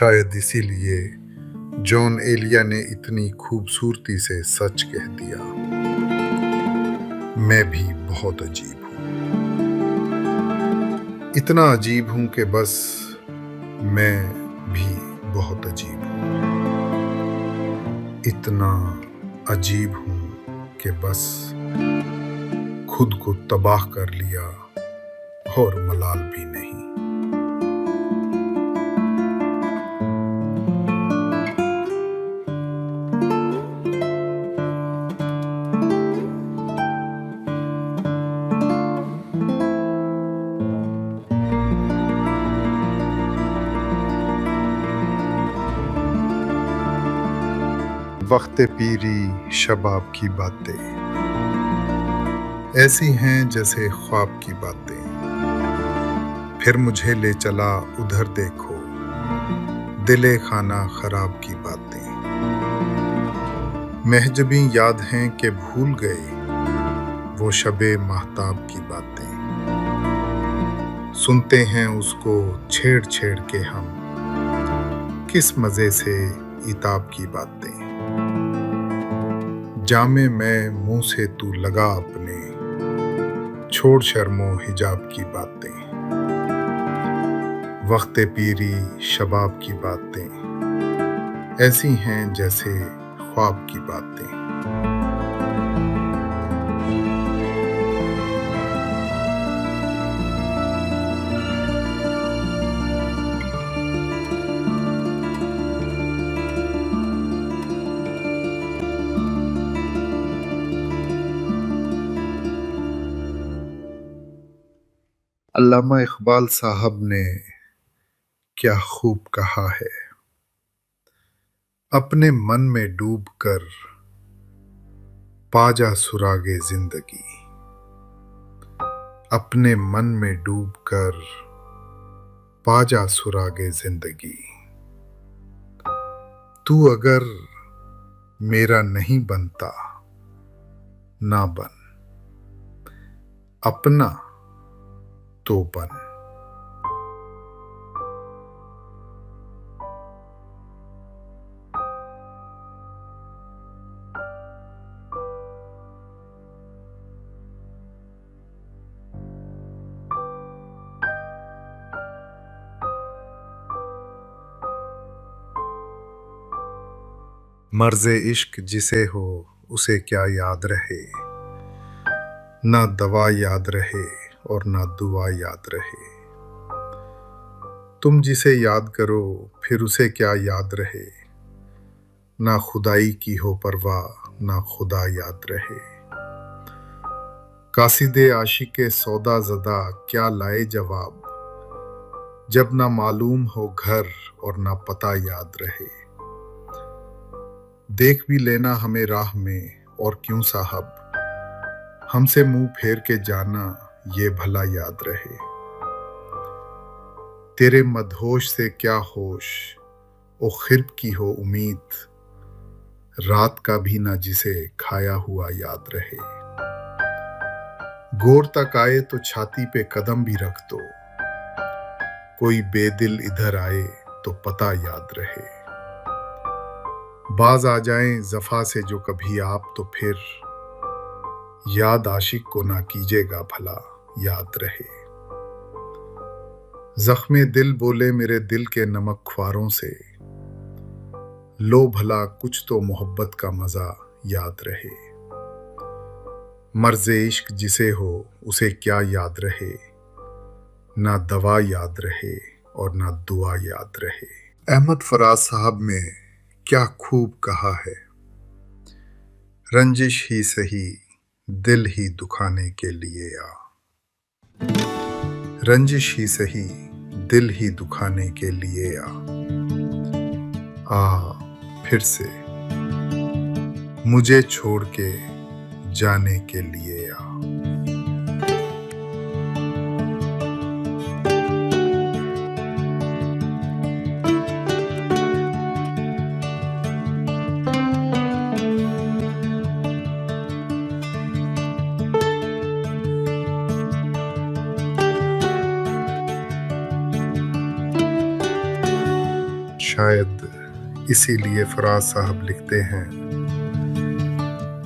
शायद इसीलिए जॉन एलिया ने इतनी खूबसूरती से सच कह दिया, मैं भी बहुत अजीब हूँ। इतना अजीब हूँ कि बस मैं भी बहुत अजीब हूँ। इतना अजीब हूँ कि बस खुद को तबाह कर लिया और मलाल भी नहीं। वक्त पीरी शबाब की बातें ऐसी हैं जैसे ख्वाब की बातें, फिर मुझे ले चला उधर देखो, दिले खाना खराब की बातें। महजबी याद हैं कि भूल गए वो शबे महताब की बातें। सुनते हैं उसको छेड़ छेड़ के हम, किस मजे से इताब की बातें। जामे मैं मुंह से तू लगा अपने, छोड़ शर्मो हिजाब की बातें। वक्त पीरी शबाब की बातें ऐसी हैं जैसे ख्वाब की बातें। अल्लामा इकबाल साहब ने क्या खूब कहा है, अपने मन में डूब कर पाजा सुरागे जिंदगी। अपने मन में डूब कर पाजा सुरागे जिंदगी। तू अगर मेरा नहीं बनता ना बन, अपना तो बन। मर्ज़े इश्क जिसे हो उसे क्या याद रहे, ना दवा याद रहे और ना दुआ याद रहे। तुम जिसे याद करो फिर उसे क्या याद रहे, ना खुदाई की हो परवाह ना खुदा याद रहे। कासिदे आशिके सौदा ज़दा क्या लाए जवाब, जब ना मालूम हो घर और ना पता याद रहे। देख भी लेना हमें राह में और क्यों साहब, हमसे मुंह फेर के जाना ये भला याद रहे। तेरे मदहोश से क्या होश ओ खिर्ब की हो उम्मीद, रात का भी ना जिसे खाया हुआ याद रहे। गौर तक आए तो छाती पे कदम भी रख दो, कोई बेदिल इधर आए तो पता याद रहे। बाज आ जाएं जफा से जो कभी आप तो फिर, याद आशिक को ना कीजिएगा भला याद रहे। जख्मे दिल बोले मेरे दिल के नमक ख्वारों से, लो भला कुछ तो मोहब्बत का मजा याद रहे। मर्ज़े इश्क जिसे हो उसे क्या याद रहे, ना दवा याद रहे और ना दुआ याद रहे। अहमद फराज साहब ने क्या खूब कहा है, रंजिश ही सही दिल ही दुखाने के लिए आ। रंजिश ही सही दिल ही दुखाने के लिए आ फिर से मुझे छोड़ के जाने के लिए आ। शायद इसीलिए फराज साहब लिखते हैं,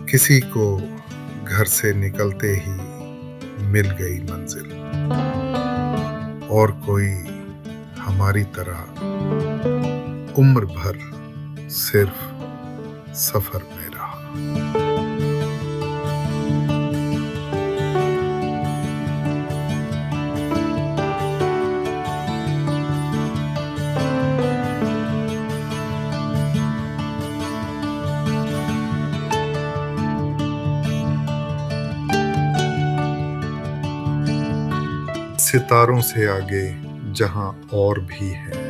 किसी को घर से निकलते ही मिल गई मंजिल, और कोई हमारी तरह उम्र भर सिर्फ सफर में रहा। सितारों से आगे जहां और भी है,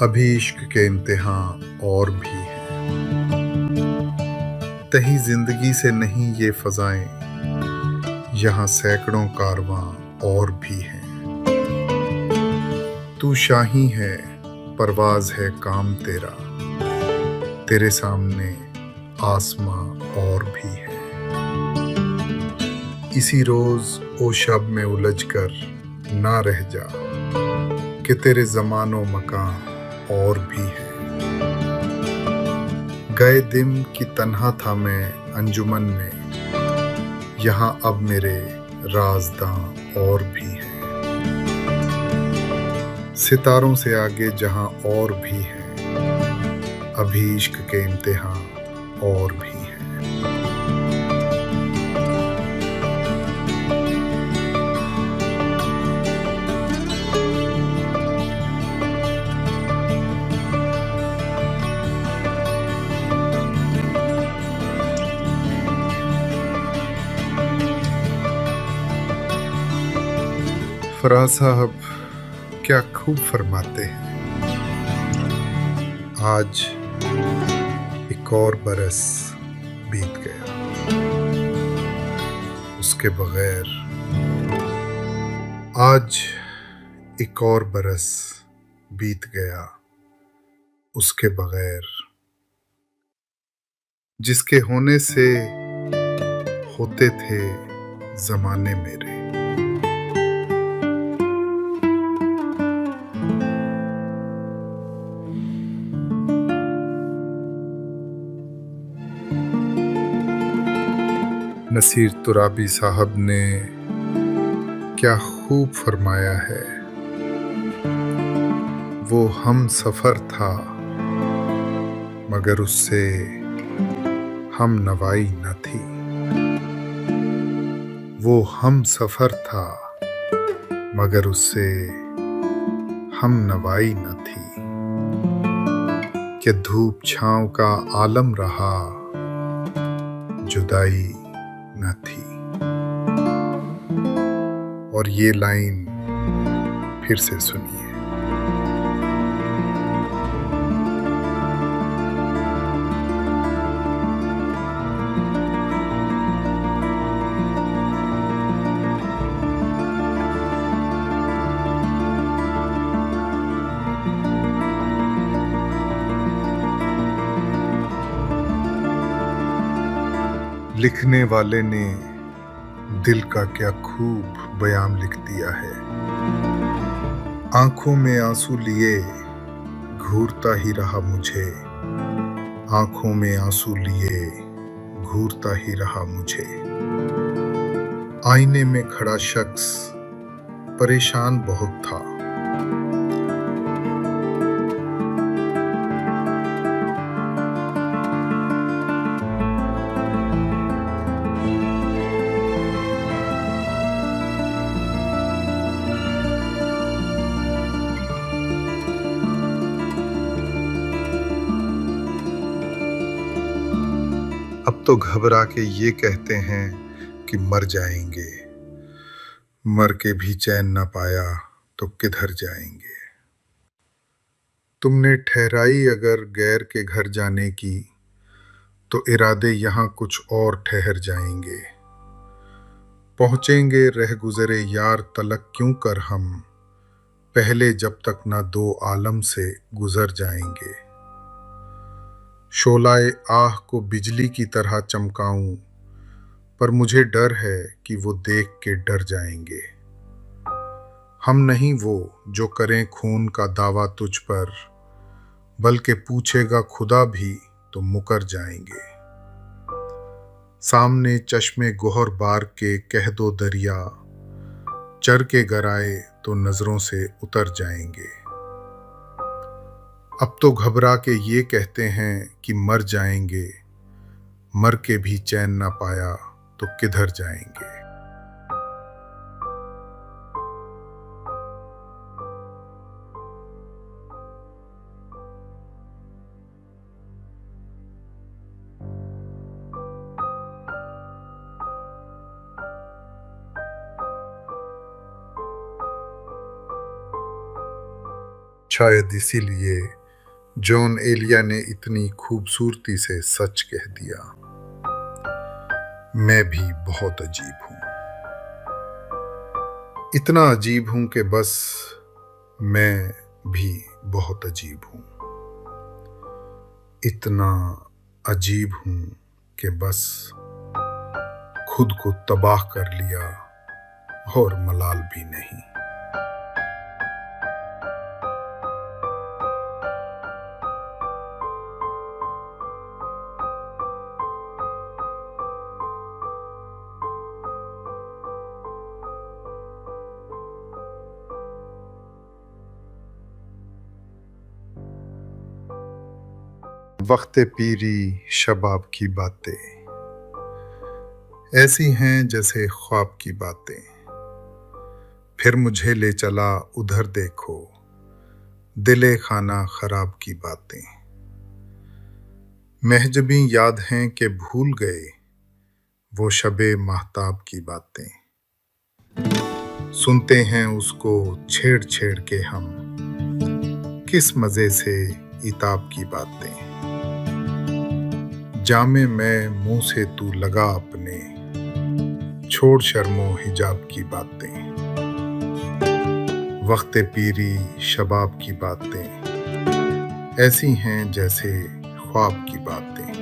अभी इश्क के इम्तिहान और भी है। तही जिंदगी से नहीं ये फजाएं, यहाँ सैकड़ों कारवां और भी हैं। तू शाही है, परवाज है काम तेरा, तेरे सामने आसमां और भी है। इसी रोज ओ शब में उलझ कर ना रह जा, कि तेरे ज़मानो मकान और भी है। गए दिन की तन्हा था मैं अंजुमन में, यहाँ अब मेरे राज़दां और भी हैं। सितारों से आगे जहाँ और भी हैं, अभी इश्क के इम्तिहान और भी हैं। फराज साहब क्या खूब फरमाते हैं, आज एक और बरस बीत गया, उसके बगैर। आज एक और बरस बीत गया उसके बगैर, जिसके होने से होते थे जमाने मेरे। नसीर तुराबी साहब ने क्या खूब फरमाया है, वो हम सफर था मगर उससे हम नवाई न थी। वो हम सफर था मगर उससे हम नवाई न थी। कि धूप छांव का आलम रहा, जुदाई न थी। और ये लाइन फिर से सुनिए। लिखने वाले ने दिल का क्या खूब बयान लिख दिया है। आंखों में आंसू लिए घूरता ही रहा मुझे, आंखों में आंसू लिए घूरता ही रहा मुझे। आईने में खड़ा शख्स परेशान बहुत था। अब तो घबरा के ये कहते हैं कि मर जाएंगे, मर के भी चैन न पाया तो किधर जाएंगे। तुमने ठहराई अगर गैर के घर जाने की, तो इरादे यहाँ कुछ और ठहर जाएंगे। पहुँचेंगे रह गुजरे यार तलक क्यों कर हम, पहले जब तक ना दो आलम से गुजर जाएंगे। शोलाए आह को बिजली की तरह चमकाऊं, पर मुझे डर है कि वो देख के डर जाएंगे। हम नहीं वो जो करें खून का दावा तुझ पर, बल्कि पूछेगा खुदा भी तो मुकर जाएंगे। सामने चश्मे गोहर बार के कह दो दरिया, चर के गराए तो नजरों से उतर जाएंगे। अब तो घबरा के ये कहते हैं कि मर जाएंगे, मर के भी चैन ना पाया तो किधर जाएंगे। शायद इसीलिए जॉन एलिया ने इतनी खूबसूरती से सच कह दिया, मैं भी बहुत अजीब हूं। इतना अजीब हूं कि बस मैं भी बहुत अजीब हूं। इतना अजीब हूं कि बस खुद को तबाह कर लिया और मलाल भी नहीं। वक्त पीरी शबाब की बातें ऐसी हैं जैसे ख्वाब की बातें, फिर मुझे ले चला उधर देखो दिले खाना खराब की बातें। महजबी याद हैं कि भूल गए वो शबे महताब की बातें। सुनते हैं उसको छेड़ छेड़ के हम, किस मजे से इताब की बातें। जामे मैं मुंह से तू लगा अपने, छोड़ शर्मो हिजाब की बातें। वक्त पीरी शबाब की बातें ऐसी हैं जैसे ख्वाब की बातें।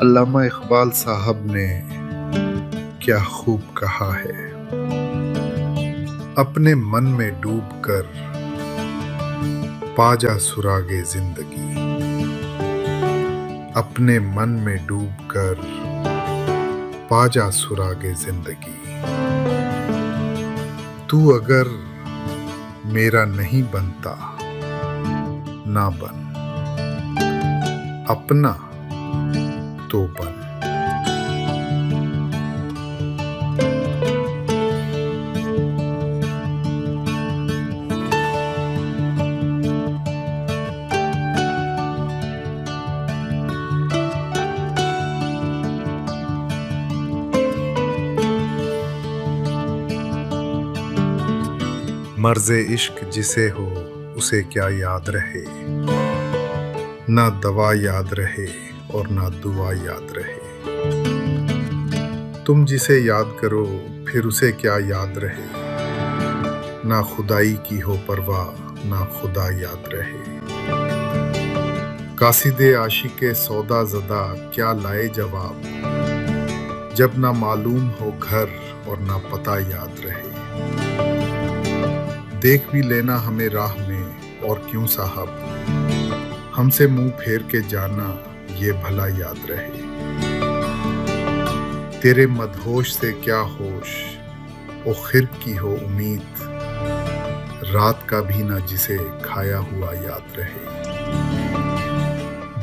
अल्लामा इकबाल साहब ने क्या खूब कहा है, अपने मन में डूबकर पाजा सुरागे जिंदगी। अपने मन में डूबकर पाजा सुरागे जिंदगी। तू अगर मेरा नहीं बनता ना बन, अपना तो बन। मर्ज़े इश्क जिसे हो उसे क्या याद रहे, ना दवा याद रहे और ना दुआ याद रहे। तुम जिसे याद करो फिर उसे क्या याद रहे, ना खुदाई की हो परवाह ना खुदा याद रहे। कासिदे आशिके सौदा ज़दा क्या लाए जवाब, जब ना मालूम हो घर और ना पता याद रहे। देख भी लेना हमें राह में और क्यों साहब, हमसे मुंह फेर के जाना ये भला याद रहे। तेरे मदहोश से क्या होश ओ खिर्क की हो उम्मीद, रात का भी ना जिसे खाया हुआ याद रहे।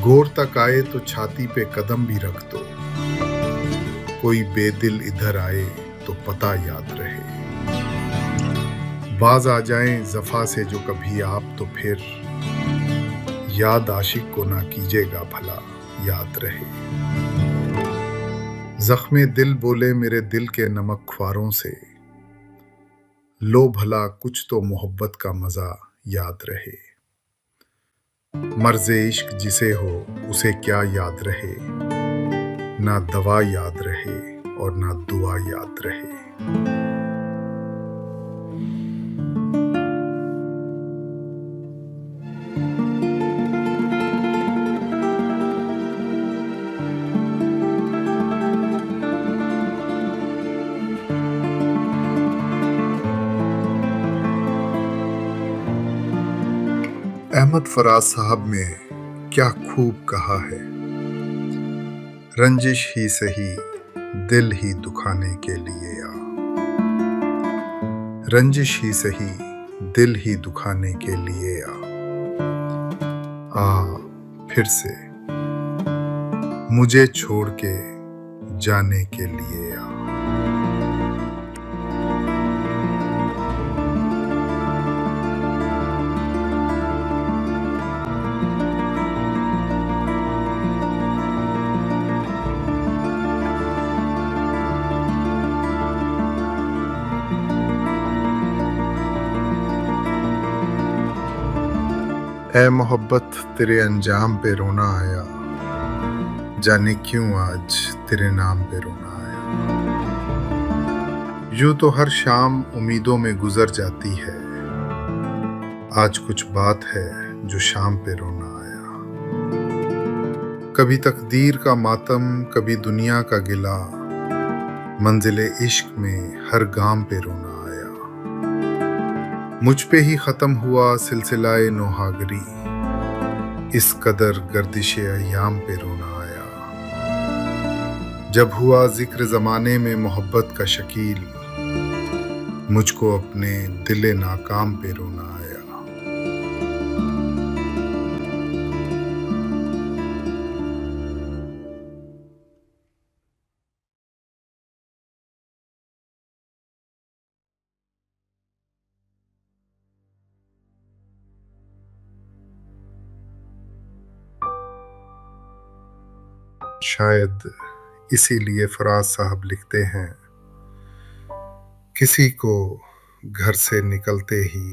गौर तक आए तो छाती पे कदम भी रख दो, कोई बेदिल इधर आए तो पता याद रहे। बाज आ जाएं जफा से जो कभी आप तो फिर, याद आशिक को ना कीजिएगा भला याद रहे। जख्मे दिल बोले मेरे दिल के नमक ख्वारों से, लो भला कुछ तो मोहब्बत का मजा याद रहे। मर्ज़े इश्क जिसे हो उसे क्या याद रहे, ना दवा याद रहे और ना दुआ याद रहे। अहमद फराज साहब ने क्या खूब कहा है, रंजिश ही सही दिल ही दुखाने के लिए आ, रंजिश ही सही दिल ही दुखाने के लिए आ फिर से मुझे छोड़ के जाने के लिए आ। ऐ मोहब्बत तेरे अंजाम पे रोना आया, जाने क्यों आज तेरे नाम पे रोना आया। यूं तो हर शाम उम्मीदों में गुजर जाती है, आज कुछ बात है जो शाम पे रोना आया। कभी तकदीर का मातम, कभी दुनिया का गिला, मंजिले इश्क में हर गाम पे रोना आया। मुझ पे ही खत्म हुआ सिलसिलाए नौहागरी, इस कदर गर्दिशे अय्याम पे रोना आया। जब हुआ जिक्र जमाने में मोहब्बत का शकील, मुझको अपने दिले नाकाम पे रोना आया। शायद इसीलिए फराज साहब लिखते हैं, किसी को घर से निकलते ही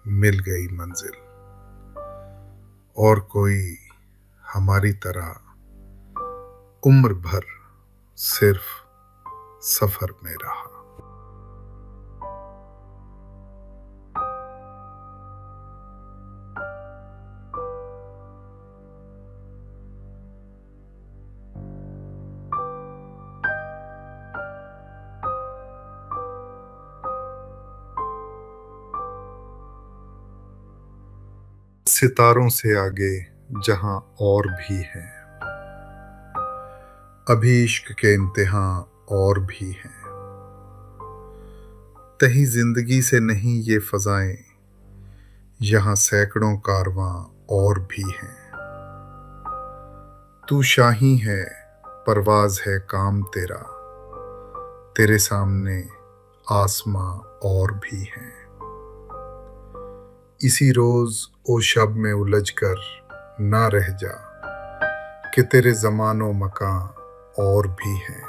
मिल गई मंजिल, और कोई हमारी तरह उम्र भर सिर्फ सफर में रहा। सितारों से आगे जहां और भी हैं, अभी इश्क के इम्तिहां और भी हैं। तहीं जिंदगी से नहीं ये फजाएं, यहां सैकड़ों कारवां और भी हैं। तू शाही है, परवाज है काम तेरा, तेरे सामने आसमां और भी हैं। इसी रोज ओ शब में उलझ कर ना रह जा, कि तेरे ज़मानो मकां और भी हैं।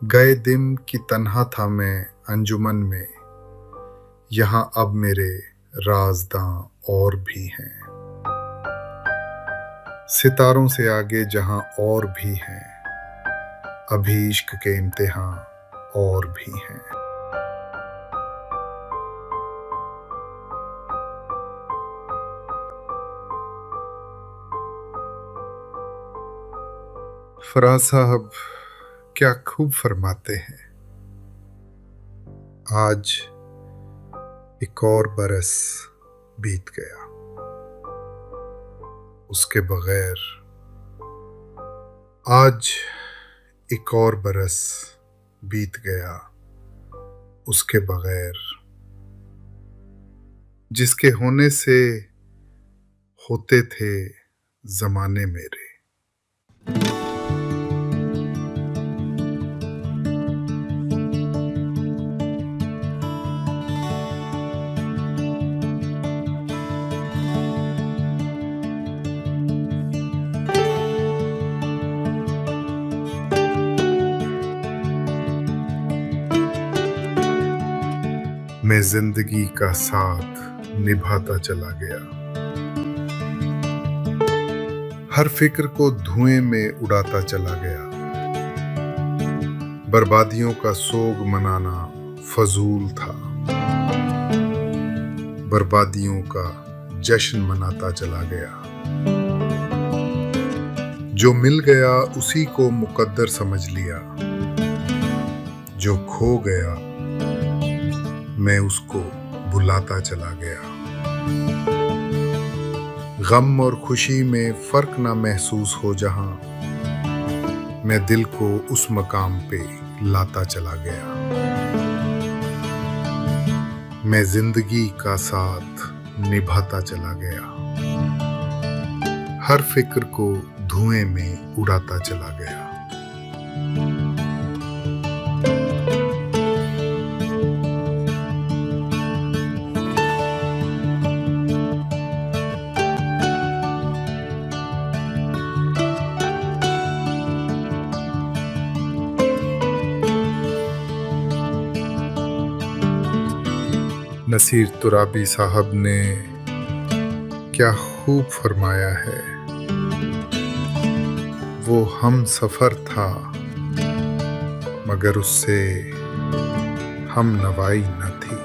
गए दिन की तन्हा था मैं अंजुमन में, यहाँ अब मेरे राज़दां और भी हैं। सितारों से आगे जहां और भी हैं, अभी इश्क के इम्तिहां और भी हैं। फराज साहब क्या खूब फरमाते हैं, आज एक और बरस बीत गया, उसके बगैर। आज एक और बरस बीत गया उसके बगैर, जिसके होने से होते थे जमाने मेरे। मैं जिंदगी का साथ निभाता चला गया, हर फिक्र को धुएं में उड़ाता चला गया। बर्बादियों का सोग मनाना फजूल था, बर्बादियों का जश्न मनाता चला गया। जो मिल गया उसी को मुकद्दर समझ लिया, जो खो गया मैं उसको भुलाता चला गया। गम और खुशी में फर्क ना महसूस हो जहां, मैं दिल को उस मकाम पे लाता चला गया। मैं जिंदगी का साथ निभाता चला गया, हर फिक्र को धुएं में उड़ाता चला गया। नसीर तुराबी साहब ने क्या खूब फरमाया है, वो हम सफर था मगर उससे हम नवाई न थी।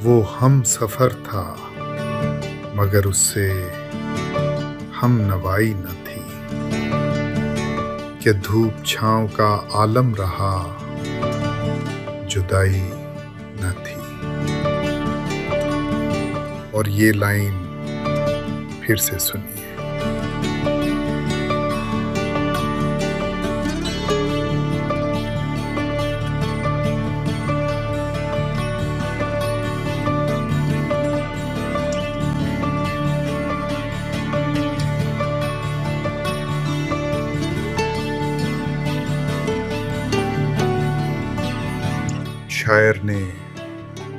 वो हम सफर था मगर उससे हम नवाई न थी। कि धूप छांव का आलम रहा, जुदाई न थी। और ये लाइन फिर से सुनिए। शायर ने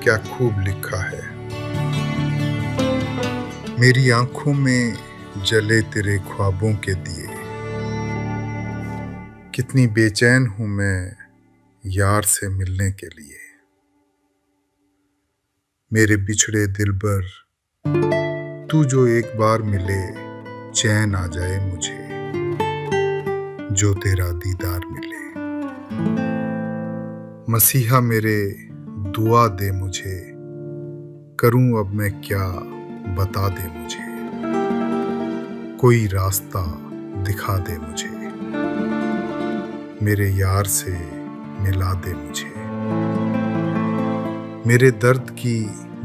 क्या खूब लिखा है। मेरी आंखों में जले तेरे ख्वाबों के दिए, कितनी बेचैन हूं मैं यार से मिलने के लिए। मेरे बिछड़े दिलबर तू जो एक बार मिले, चैन आ जाए मुझे जो तेरा दीदार मिले। मसीहा मेरे दुआ दे मुझे, करूं अब मैं क्या बता दे मुझे। कोई रास्ता दिखा दे मुझे, मेरे यार से मिला दे मुझे। मेरे दर्द की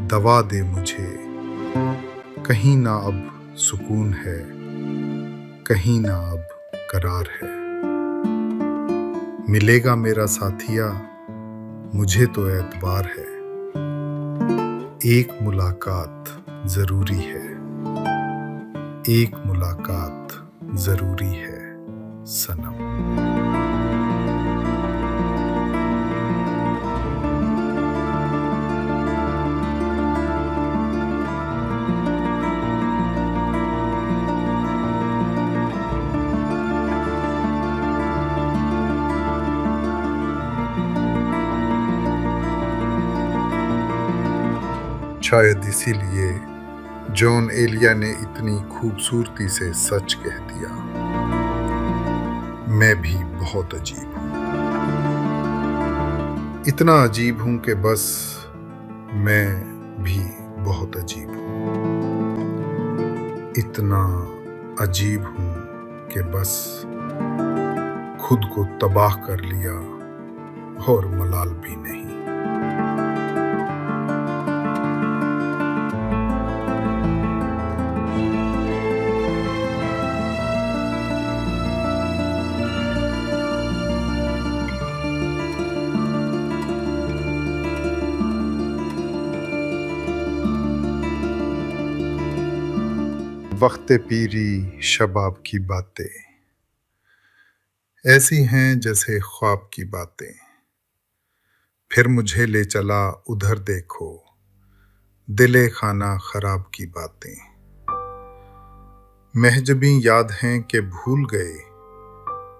दवा दे मुझे, कहीं ना अब सुकून है, कहीं ना अब करार है। मिलेगा मेरा साथिया मुझे तो एतबार है, एक मुलाकात जरूरी है, एक मुलाकात जरूरी है सनम। शायद इसीलिए जॉन एलिया ने इतनी खूबसूरती से सच कह दिया, मैं भी बहुत अजीब हूं। इतना अजीब हूं कि बस मैं भी बहुत अजीब हूं। इतना अजीब हूं कि बस खुद को तबाह कर लिया और मलाल भी नहीं। वक्त पीरी शबाब की बातें ऐसी हैं जैसे ख्वाब की बातें। फिर मुझे ले चला उधर देखो, दिले खाना खराब की बातें। महजबी याद हैं कि भूल गए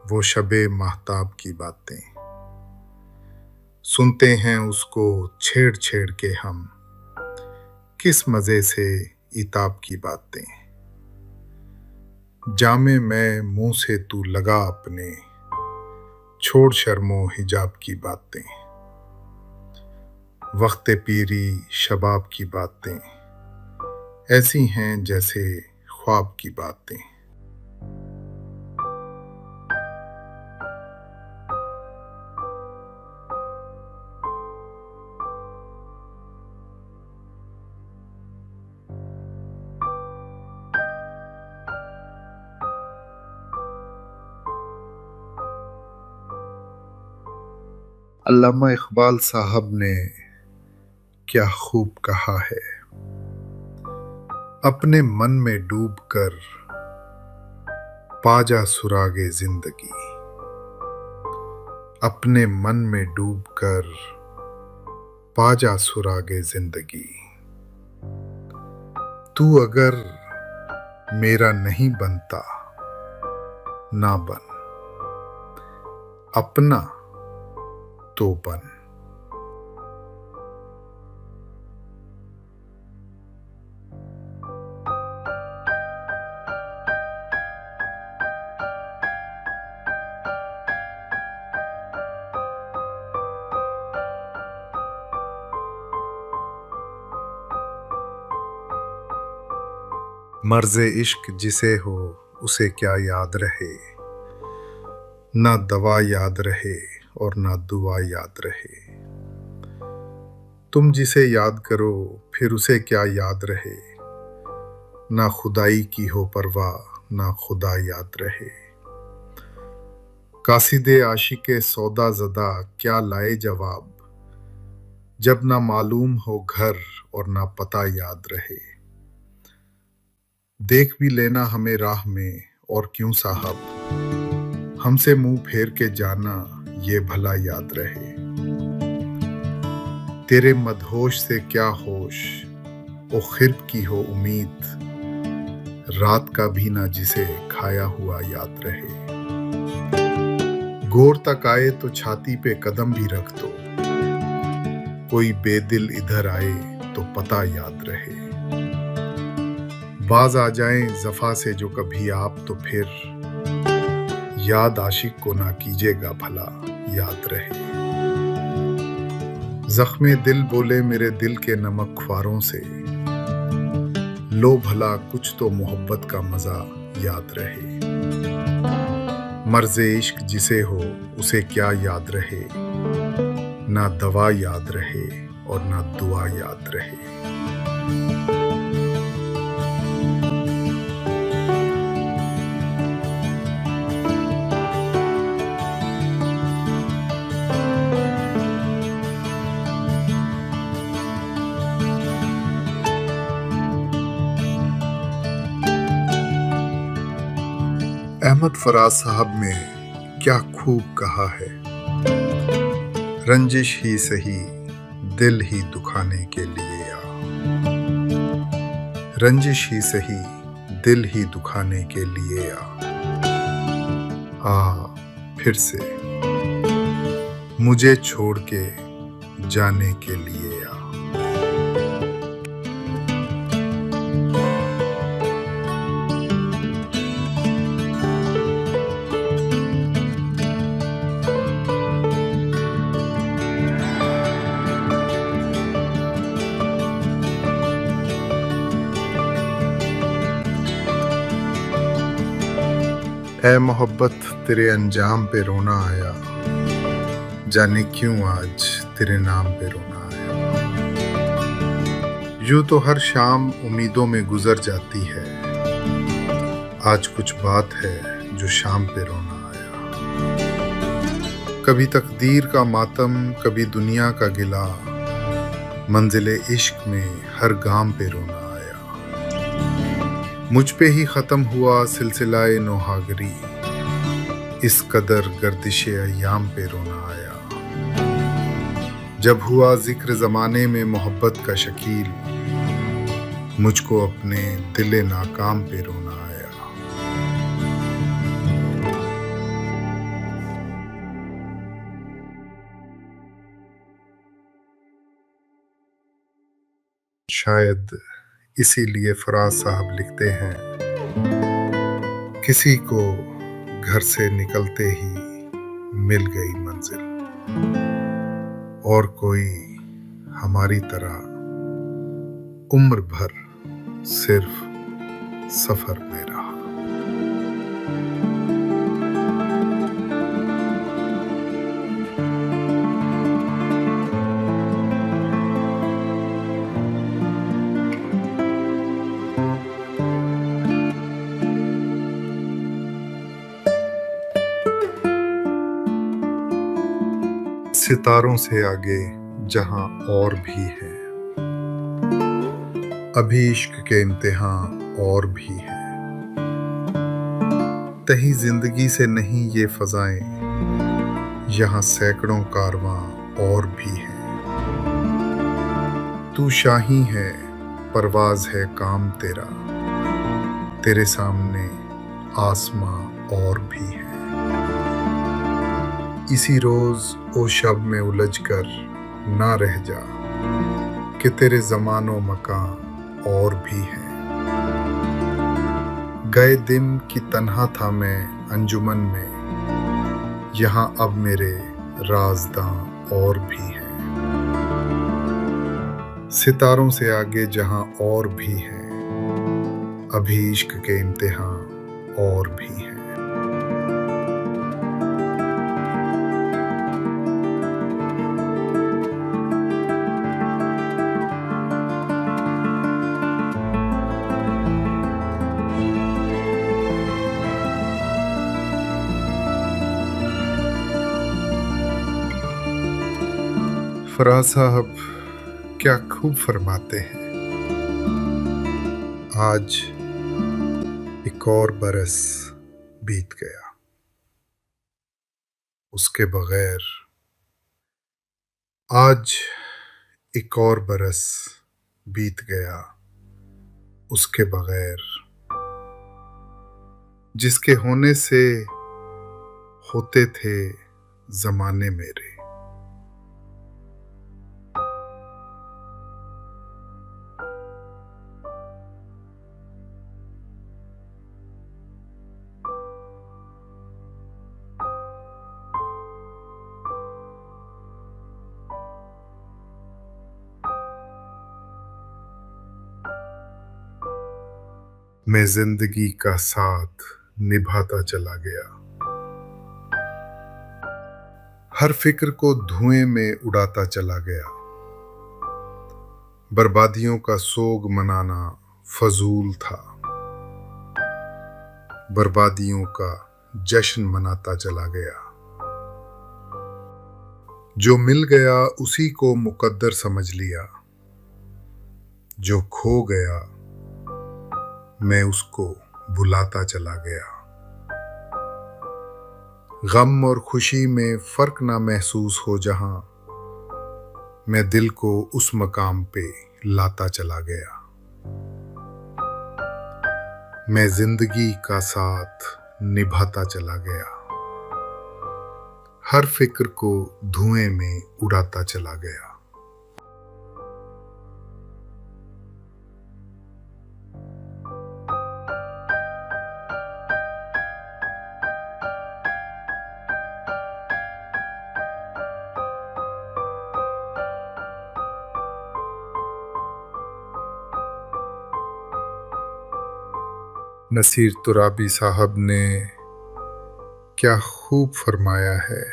वो शबे महताब की बातें। सुनते हैं उसको छेड़ छेड़ के हम, किस मजे से इताब की बातें। जामे मैं मुंह से तू लगा अपने, छोड़ शर्मो हिजाब की बातें, वक्त पीरी शबाब की बातें ऐसी हैं जैसे ख्वाब की बातें। अल्लामा इकबाल साहब ने क्या खूब कहा है, अपने मन में डूब कर पाजा सुरागे जिंदगी, अपने मन में डूब कर पाजा सुरागे जिंदगी। तू अगर मेरा नहीं बनता ना बन, अपना तो बन। मर्ज़े इश्क जिसे हो उसे क्या याद रहे, ना दवा याद रहे और ना दुआ याद रहे। तुम जिसे याद करो फिर उसे क्या याद रहे, ना खुदाई की हो परवाह ना खुदा याद रहे। कासिदे आशिके सौदा ज़दा क्या लाए जवाब, जब ना मालूम हो घर और ना पता याद रहे। देख भी लेना हमें राह में और क्यों साहब, हमसे मुंह फेर के जाना ये भला याद रहे। तेरे मदहोश से क्या होश ओ खिर्ब की हो उम्मीद, रात का भी ना जिसे खाया हुआ याद रहे। गौर तक आए तो छाती पे कदम भी रख दो, कोई बेदिल इधर आए तो पता याद रहे। बाज आ जाएं जफा से जो कभी आप तो फिर, याद आशिक को ना कीजिएगा भला याद रहे। जख्मे दिल बोले मेरे दिल के नमक ख्वारों से, लो भला कुछ तो मोहब्बत का मजा याद रहे। मर्ज़े इश्क जिसे हो उसे क्या याद रहे, ना दवा याद रहे और ना दुआ याद रहे। अहमद फराज साहब ने क्या खूब कहा है, रंजिश ही सही दिल ही दुखाने के लिए आ, रंजिश ही सही दिल ही दुखाने के लिए आ फिर से मुझे छोड़ के जाने के लिए आ। ऐ मोहब्बत तेरे अंजाम पे रोना आया, जाने क्यों आज तेरे नाम पे रोना आया। यूं तो हर शाम उम्मीदों में गुजर जाती है, आज कुछ बात है जो शाम पे रोना आया। कभी तकदीर का मातम कभी दुनिया का गिला, मंजिले इश्क में हर गाम पे रोना आया। मुझ पे ही खत्म हुआ सिलसिलाए नौहागरी, इस कदर गर्दिशे अय्याम पे रोना आया। जब हुआ जिक्र जमाने में मोहब्बत का शकील, मुझको अपने दिले नाकाम पे रोना आया। शायद इसीलिए फराज साहब लिखते हैं, किसी को घर से निकलते ही मिल गई मंजिल, और कोई हमारी तरह उम्र भर सिर्फ सफर में रहा। सितारों से आगे जहां और भी है, अभी इश्क के इम्तिहान और भी है। तही जिंदगी से नहीं ये फजाएं, यहाँ सैकड़ों कारवां और भी हैं। तू शाही है, परवाज है काम तेरा, तेरे सामने आसमां और भी है। इसी रोज ओ शब में उलझ कर ना रह जा, कि तेरे ज़मानो मकान और भी है। गए दिन की तन्हा था मैं अंजुमन में, यहाँ अब मेरे राज़दां और भी हैं। सितारों से आगे जहां और भी है, अभी इश्क के इम्तिहान और भी हैं। फराज साहब क्या खूब फरमाते हैं, आज एक और बरस बीत गया, उसके बगैर। आज एक और बरस बीत गया, उसके बगैर। जिसके होने से होते थे जमाने मेरे, मैं जिंदगी का साथ निभाता चला गया। हर फिक्र को धुएं में उड़ाता चला गया। बर्बादियों का सोग मनाना फजूल था, बर्बादियों का जश्न मनाता चला गया। जो मिल गया उसी को मुकद्दर समझ लिया, जो खो गया मैं उसको भुलाता चला गया। गम और खुशी में फर्क ना महसूस हो जहां, मैं दिल को उस मकाम पे लाता चला गया। मैं जिंदगी का साथ निभाता चला गया, हर फिक्र को धुएं में उड़ाता चला गया। नसीर तुराबी साहब ने क्या खूब फरमाया है,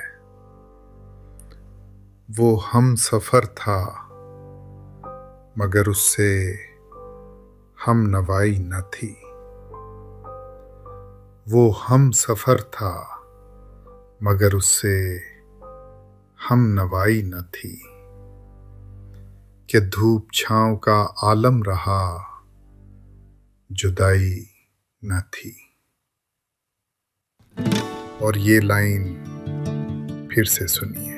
वो हम सफर था मगर उससे हम नवाई न थी। वो हम सफर था मगर उससे हम नवाई न थी। कि धूप छांव का आलम रहा, जुदाई न थी। और ये लाइन फिर से सुनिए।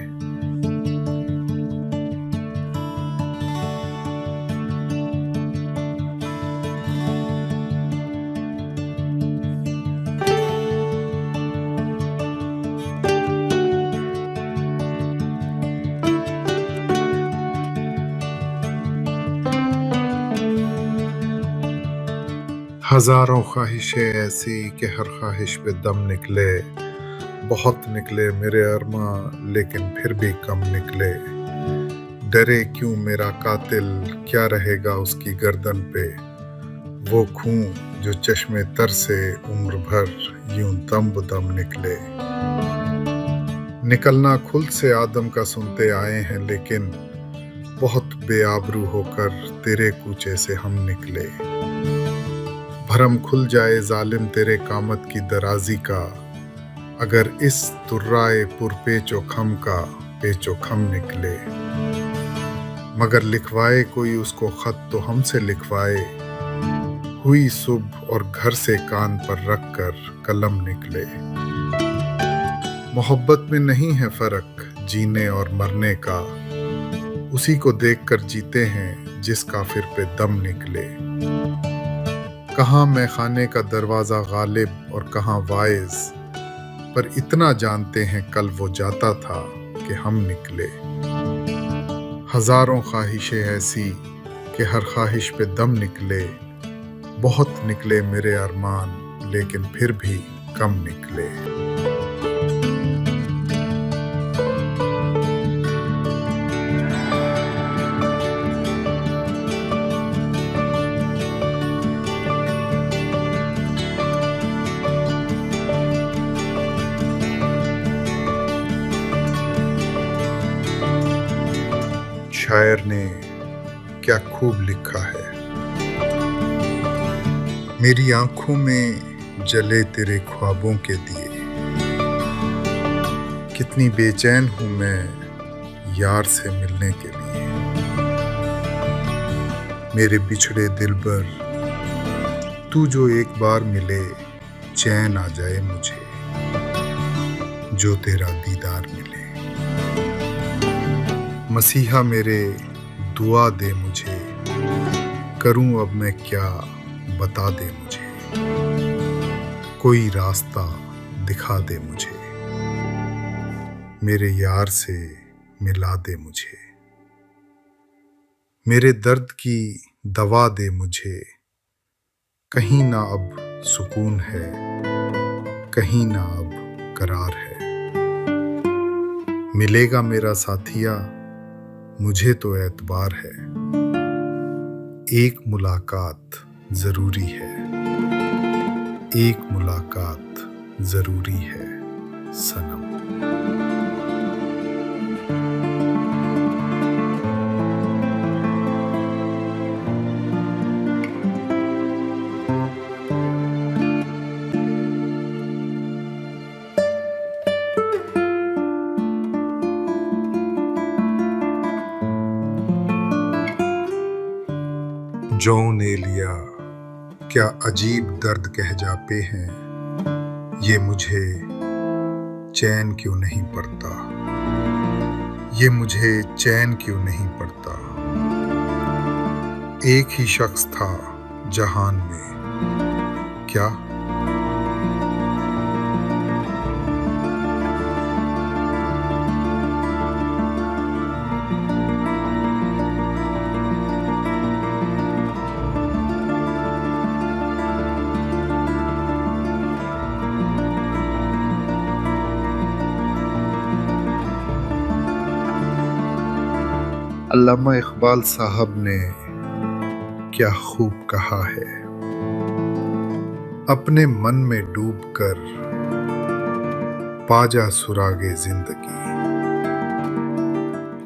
हजारों ख्वाहिशें ऐसी कि हर ख्वाहिश पे दम निकले, बहुत निकले मेरे अरमा लेकिन फिर भी कम निकले। डरे क्यों मेरा कातिल, क्या रहेगा उसकी गर्दन पे, वो खून जो चश्मे तर से उम्र भर यूं दम बदम निकले। निकलना खुद से आदम का सुनते आए हैं, लेकिन बहुत बेआबरू होकर तेरे कूचे से हम निकले। भरम खुल जाए जालिम तेरे कामत की दराजी का, अगर इस तुर्राए पुर पेचो खम का पेचो खम निकले। मगर लिखवाए कोई उसको खत तो हमसे लिखवाए, हुई सुबह और घर से कान पर रख कर कलम निकले। मोहब्बत में नहीं है फर्क जीने और मरने का, उसी को देखकर जीते हैं जिस काफिर पे दम निकले। कहाँ मैं खाने का दरवाजा गालिब और कहाँ वाइज, पर इतना जानते हैं कल वो जाता था कि हम निकले। हजारों ख्वाहिशें ऐसी कि हर ख्वाहिश पे दम निकले, बहुत निकले मेरे अरमान लेकिन फिर भी कम निकले। शायर ने क्या खूब लिखा है। मेरी आंखों में जले तेरे ख्वाबों के दिए, कितनी बेचैन हूं मैं यार से मिलने के लिए। मेरे बिछड़े दिलबर तू जो एक बार मिले, चैन आ जाए मुझे जो तेरा दीदार मिले। मसीहा मेरे दुआ दे मुझे, करूं अब मैं क्या बता दे मुझे, कोई रास्ता दिखा दे मुझे, मेरे यार से मिला दे मुझे। मेरे दर्द की दवा दे मुझे, कहीं ना अब सुकून है, कहीं ना अब करार है। मिलेगा मेरा साथिया मुझे तो एतबार है, एक मुलाकात जरूरी है, एक मुलाकात जरूरी है सनम। जो ने लिया क्या अजीब दर्द कह जाते हैं, ये मुझे चैन क्यों नहीं पड़ता, ये मुझे चैन क्यों नहीं पड़ता। एक ही शख्स था जहान में क्या, अल्लामा इकबाल साहब ने क्या खूब कहा है। अपने मन में डूबकर पाजा सुरागे जिंदगी,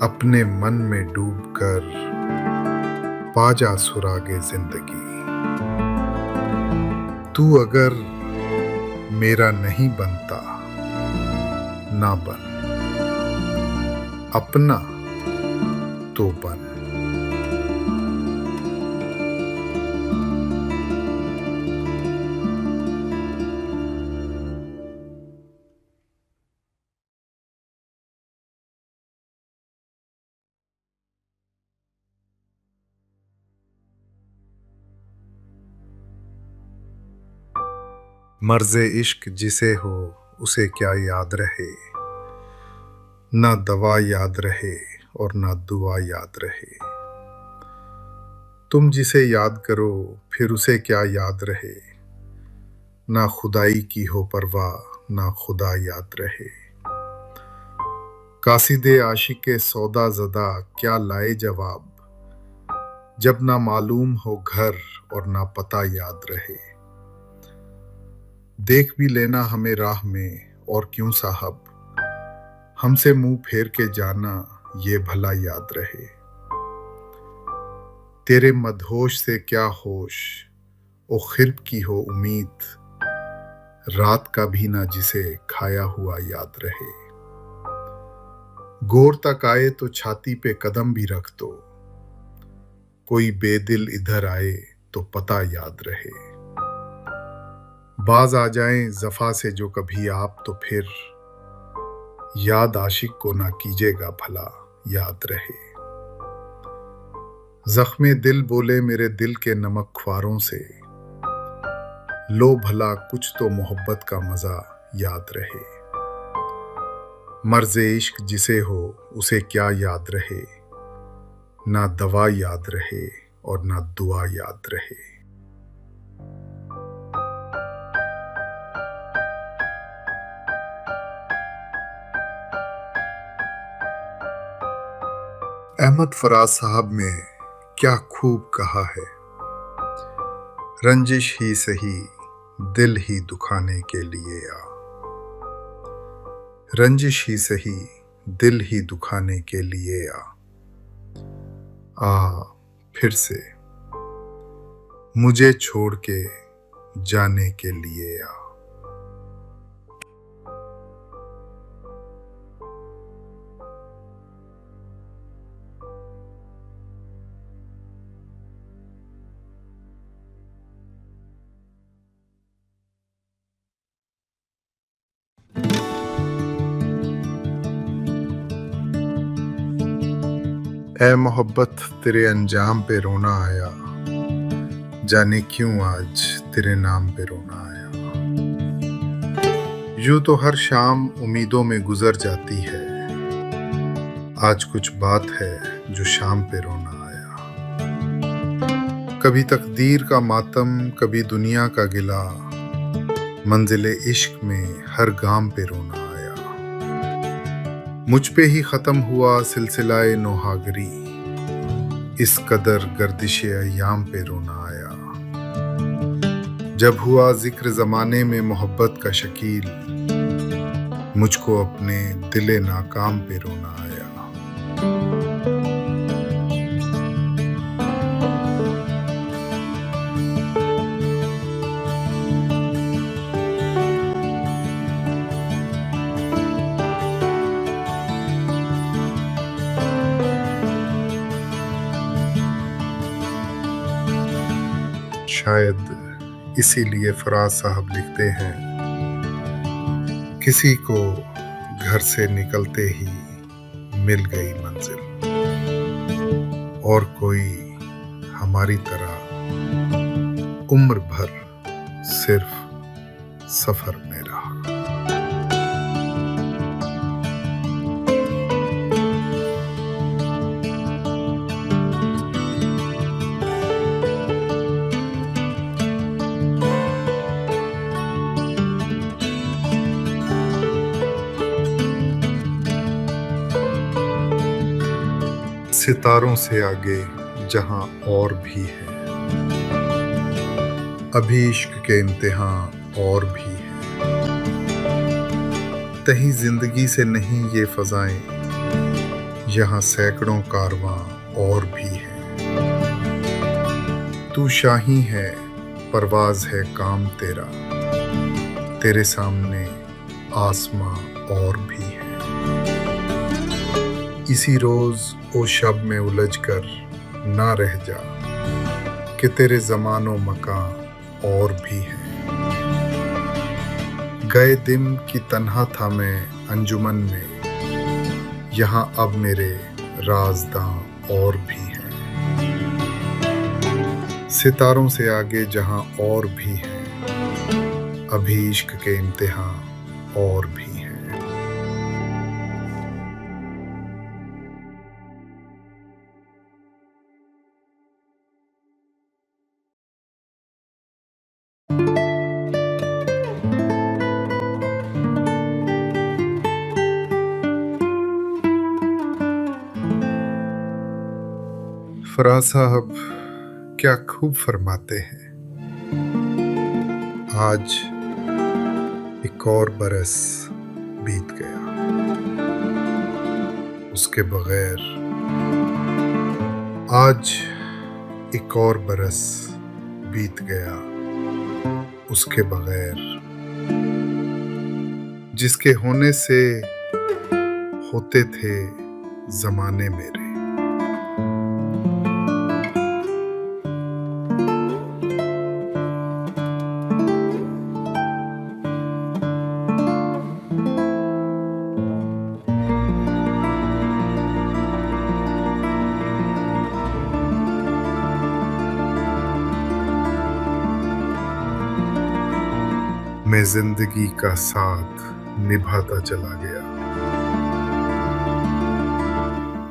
अपने मन में डूबकर पाजा सुरागे जिंदगी। तू अगर मेरा नहीं बनता ना बन, अपना तो बन। मर्ज़े इश्क जिसे हो उसे क्या याद रहे, ना दवा याद रहे और ना दुआ याद रहे। तुम जिसे याद करो फिर उसे क्या याद रहे, ना खुदाई की हो परवाह ना खुदा याद रहे। कासिदे आशिके सौदा ज़दा क्या लाए जवाब, जब ना मालूम हो घर और ना पता याद रहे। देख भी लेना हमें राह में और क्यों साहब, हमसे मुंह फेर के जाना ये भला याद रहे। तेरे मदहोश से क्या होश, ओ खिर्ब की हो उम्मीद, रात का भी ना जिसे खाया हुआ याद रहे। गोर तक आए तो छाती पे कदम भी रख दो, कोई बेदिल इधर आए तो पता याद रहे। बाज आ जाएं जफा से जो कभी आप तो फिर, याद आशिक को ना कीजिएगा भला याद रहे। जख्मे दिल बोले मेरे दिल के नमक ख्वारों से, लो भला कुछ तो मोहब्बत का मजा याद रहे। मर्ज़े इश्क जिसे हो उसे क्या याद रहे, ना दवा याद रहे और ना दुआ याद रहे। अहमद फराज साहब ने क्या खूब कहा है, रंजिश ही सही दिल ही दुखाने के लिए आ, रंजिश ही सही दिल ही दुखाने के लिए आ फिर से मुझे छोड़ के जाने के लिए आ। ऐ मोहब्बत तेरे अंजाम पे रोना आया, जाने क्यों आज तेरे नाम पे रोना आया। यूं तो हर शाम उम्मीदों में गुजर जाती है, आज कुछ बात है जो शाम पे रोना आया। कभी तकदीर का मातम कभी दुनिया का गिला, मंजिले इश्क में हर गाम पे रोना आया। मुझ पे ही खत्म हुआ सिलसिलाए नौहागरी, इस कदर गर्दिशे अय्याम पे रोना आया। जब हुआ जिक्र जमाने में मोहब्बत का शकील, मुझको अपने दिले नाकाम पे रोना आया। शायद इसीलिए फराज साहब लिखते हैं, किसी को घर से निकलते ही मिल गई मंजिल, और कोई हमारी तरह उम्र भर सिर्फ सफर में रहा। सितारों से आगे जहां और भी है, अभी इश्क के इम्तिहान और भी है। तहीं जिंदगी से नहीं ये फजाएं, यहाँ सैकड़ों कारवां और भी हैं। तू शाही है परवाज है काम तेरा, तेरे सामने आसमां और भी है। इसी रोज ओ शब में उलझ कर ना रह जा, कि तेरे ज़मानो मकान और भी हैं। गए दिन की तन्हा था मैं अंजुमन में, यहाँ अब मेरे राज़दां और भी हैं। सितारों से आगे जहाँ और भी हैं, अभी इश्क के इम्तिहान और भी हैं। फराज साहब क्या खूब फरमाते हैं, आज एक और बरस बीत गया, उसके बगैर। आज एक और बरस बीत गया, उसके बगैर। जिसके होने से होते थे जमाने मेरे। मैं जिंदगी का साथ निभाता चला गया,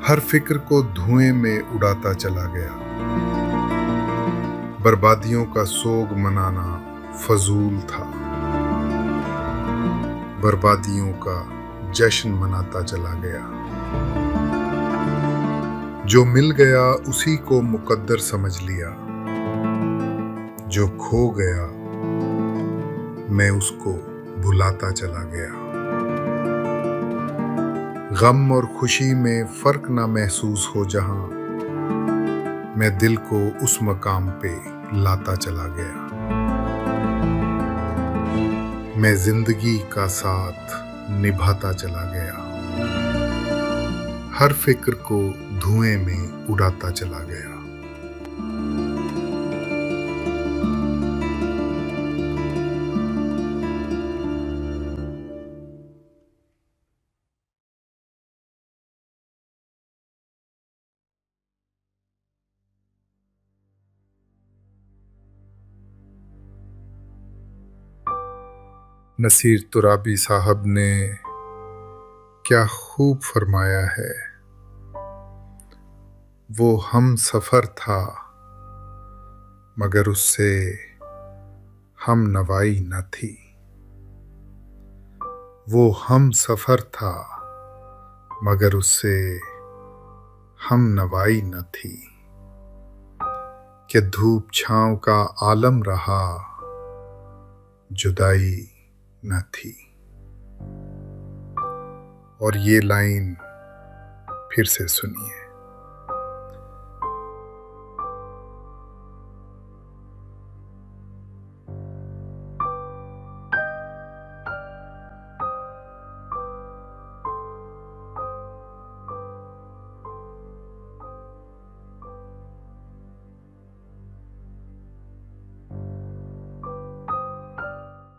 हर फिक्र को धुएं में उड़ाता चला गया। बर्बादियों का सोग मनाना फजूल था, बर्बादियों का जश्न मनाता चला गया। जो मिल गया उसी को मुकद्दर समझ लिया, जो खो गया मैं उसको भुलाता चला गया। गम और खुशी में फर्क ना महसूस हो जहां, मैं दिल को उस मकाम पे लाता चला गया। मैं जिंदगी का साथ निभाता चला गया, हर फिक्र को धुएं में उड़ाता चला गया। नसीर तुराबी साहब ने क्या खूब फरमाया है, वो हम सफर था मगर उससे हम नवाई न थी। वो हम सफर था मगर उससे हम नवाई न थी। कि धूप छांव का आलम रहा, जुदाई न थी। और ये लाइन फिर से सुनिए।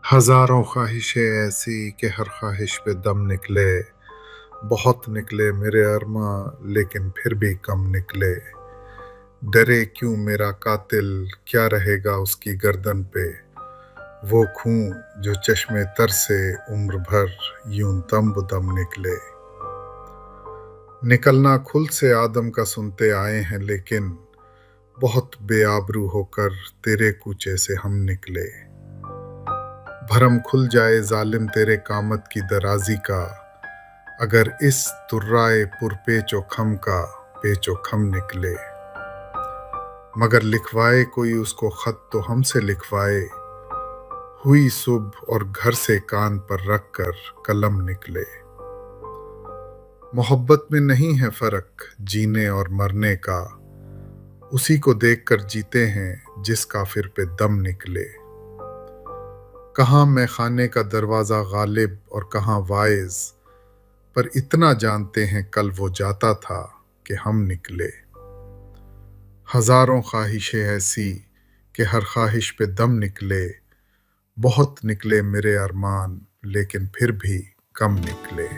हजारों ख्वाहिशें ऐसी कि हर ख्वाहिश पे दम निकले। बहुत निकले मेरे अरमा लेकिन फिर भी कम निकले। डरे क्यों मेरा कातिल, क्या रहेगा उसकी गर्दन पे। वो खून जो चश्मे तर से उम्र भर यूं दम बदम निकले। निकलना खुल से आदम का सुनते आए हैं लेकिन बहुत बेआबरू होकर तेरे कूचे से हम निकले। भरम खुल जाए जालिम तेरे कामत की दराजी का, अगर इस तुर्राए पुरपेचो खम का पेचो खम निकले। मगर लिखवाए कोई उसको खत तो हमसे लिखवाए, हुई सुबह और घर से कान पर रख कर कलम निकले। मोहब्बत में नहीं है फर्क जीने और मरने का, उसी को देखकर जीते हैं जिस काफिर पे दम निकले। कहाँ मैं खाने का दरवाजा गालिब और कहाँ वाइज, पर इतना जानते हैं कल वो जाता था कि हम निकले। हजारों ख्वाहिशें ऐसी कि हर ख्वाहिश पे दम निकले। बहुत निकले मेरे अरमान लेकिन फिर भी कम निकले।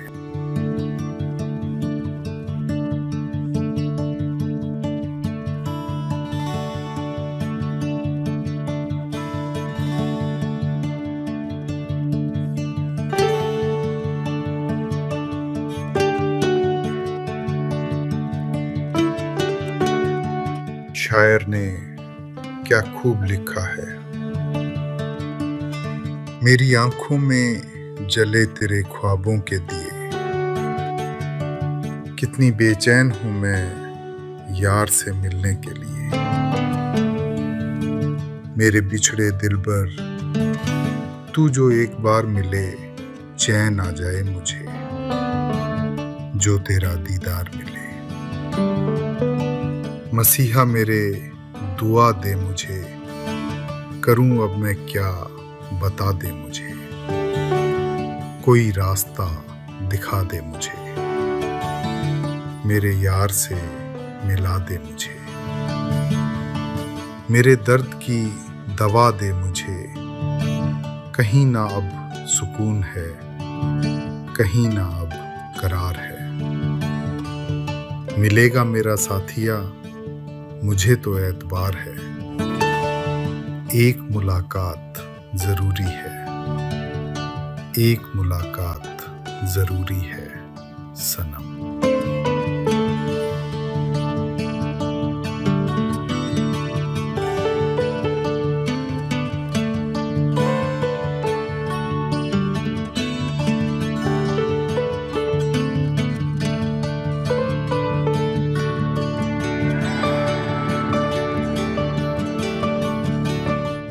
शायर ने क्या खूब लिखा है। मेरी आंखों में जले तेरे ख्वाबों के दिए, कितनी बेचैन हूं मैं यार से मिलने के लिए। मेरे बिछड़े दिलबर, तू जो एक बार मिले चैन आ जाए मुझे, जो तेरा दीदार मिले। मसीहा मेरे दुआ दे मुझे, करूं अब मैं क्या बता दे मुझे, कोई रास्ता दिखा दे मुझे, मेरे यार से मिला दे मुझे। मेरे दर्द की दवा दे मुझे, कहीं ना अब सुकून है, कहीं ना अब करार है। मिलेगा मेरा साथिया, मुझे तो एतबार है, एक मुलाकात जरूरी है, एक मुलाकात जरूरी है सनम।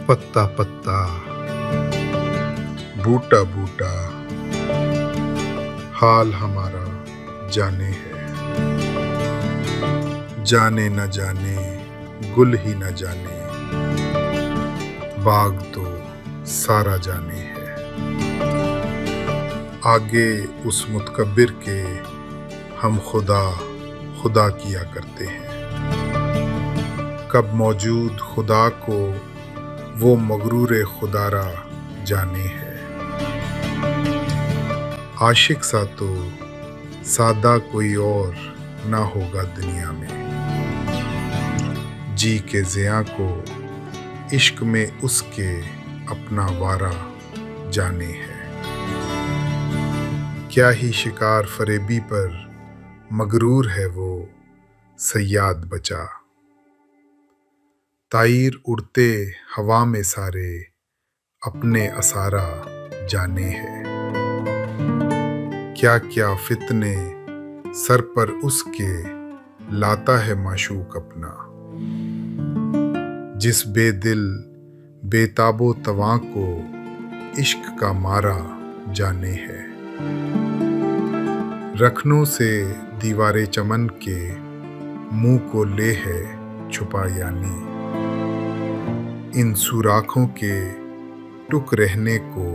पत्ता पत्ता, बूटा बूटा, हाल हमारा जाने है। जाने न जाने, गुल ही न जाने, बाग तो सारा जाने है। आगे उस मुतकब्बिर के हम खुदा खुदा किया करते हैं। कब मौजूद खुदा को वो मगरूर खुदारा जाने है। आशिक सा तो सादा कोई और ना होगा दुनिया में, जी के ज़िया को इश्क में उसके अपना वारा जाने है। क्या ही शिकार फरेबी पर मगरूर है वो सयाद बचा, ताईर उड़ते हवा में सारे अपने असारा जाने हैं। क्या क्या फितने सर पर उसके लाता है माशूक अपना, जिस बेदिल बेताबो तवां को इश्क का मारा जाने है। रखनों से दीवारे चमन के मुंह को ले है छुपा, यानी इन सुराखों के टुक रहने को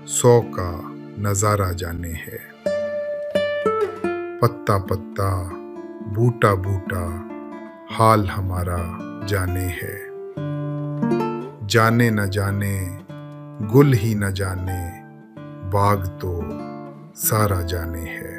100 का नजारा जाने है। पत्ता पत्ता, बूटा बूटा, हाल हमारा जाने है। जाने न जाने, गुल ही न जाने, बाग तो सारा जाने है।